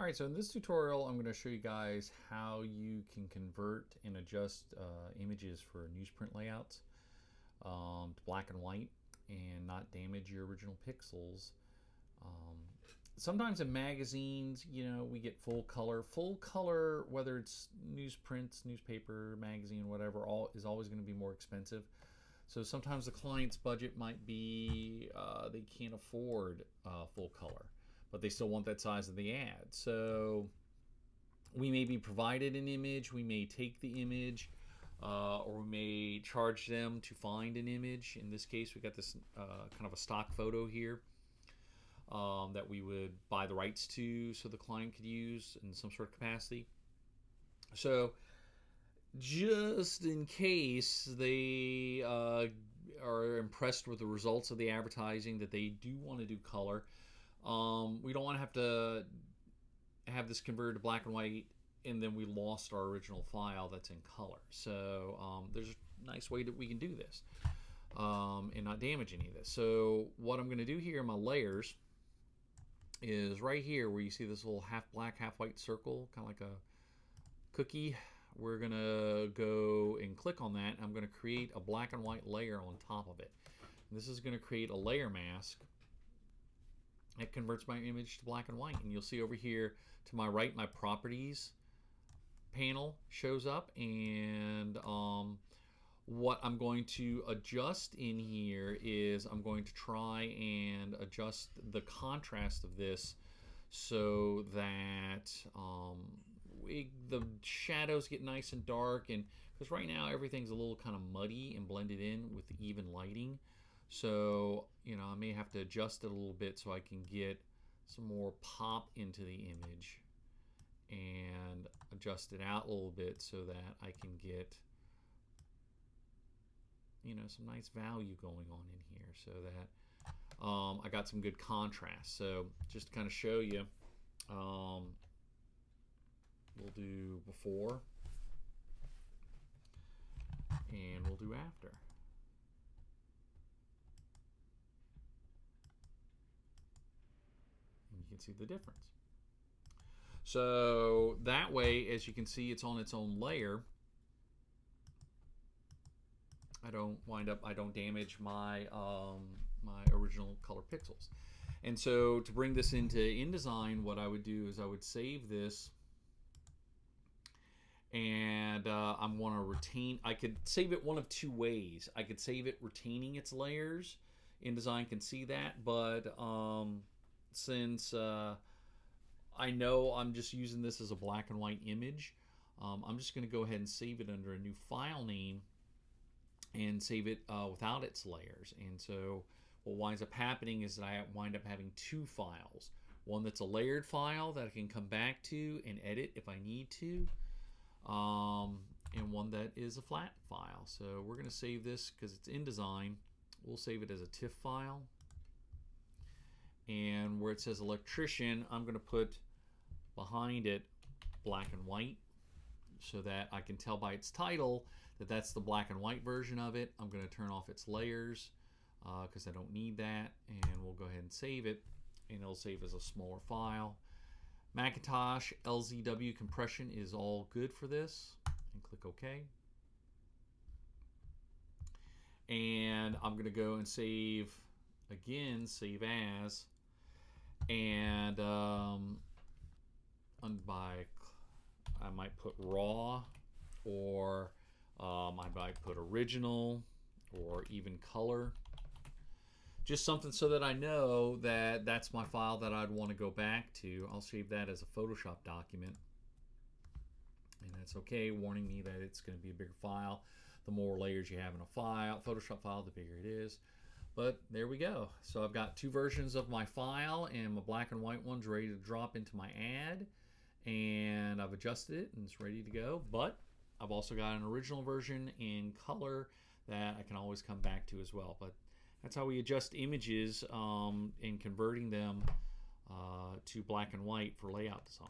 All right, so in this tutorial, I'm going to show you guys how you can convert and adjust images for newsprint layouts to black and white and not damage your original pixels. Um, Sometimes in magazines, we get full color. Full color, whether it's newsprints, newspaper, magazine, whatever, is always going to be more expensive. So sometimes the client's budget might be they can't afford full color, but they still want that size of the ad. So we may be provided an image, we may take the image, or we may charge them to find an image. In this case, we got this kind of a stock photo here that we would buy the rights to so the client could use in some sort of capacity. So just in case they are impressed with the results of the advertising that they do want to do color, we don't want to have this converted to black and white and then we lost our original file that's in color. So there's a nice way that we can do this and not damage any of this. So what I'm going to do here in my layers is right here where you see this little half black, half white circle, kind of like a cookie. We're going to go and click on that. I'm going to create a black and white layer on top of it. And this is going to create a layer mask. It converts my image to black and white. And you'll see over here to my right, my properties panel shows up. And what I'm going to adjust in here is I'm going to try and adjust the contrast of this so that the shadows get nice and dark, and because right now everything's a little kind of muddy and blended in with the even lighting. So I may have to adjust it a little bit so I can get some more pop into the image and adjust it out a little bit so that I can get some nice value going on in here so that I got some good contrast. So just to kind of show you, we'll do before and we'll do after. And you can see the difference. So that way, as you can see, it's on its own layer. I don't damage my my original color pixels. And so to bring this into InDesign, what I would do is I would save this, and I want to retain. I could save it one of two ways. I could save it retaining its layers. InDesign can see that, but since I know I'm just using this as a black and white image, I'm just going to go ahead and save it under a new file name and save it without its layers. And so what winds up happening is that I wind up having two files. One that's a layered file that I can come back to and edit if I need to, and one that is a flat file. So we're going to save this because it's InDesign. We'll save it as a TIFF file. And where it says electrician, I'm going to put behind it black and white so that I can tell by its title that that's the black and white version of it. I'm going to turn off its layers because I don't need that, and we'll go ahead and save it, and it'll save as a smaller file. Macintosh LZW compression is all good for this, and click OK. And I'm going to go and save again, save as, and I might put raw, or I might put original, or even color. Just something so that I know that that's my file that I'd want to go back to. I'll save that as a Photoshop document. And that's okay, warning me that it's going to be a bigger file. The more layers you have in a Photoshop file, the bigger it is. But there we go. So I've got two versions of my file, and my black and white one's ready to drop into my ad. And I've adjusted it, and it's ready to go. But I've also got an original version in color that I can always come back to as well. But that's how we adjust images in converting them to black and white for layout design.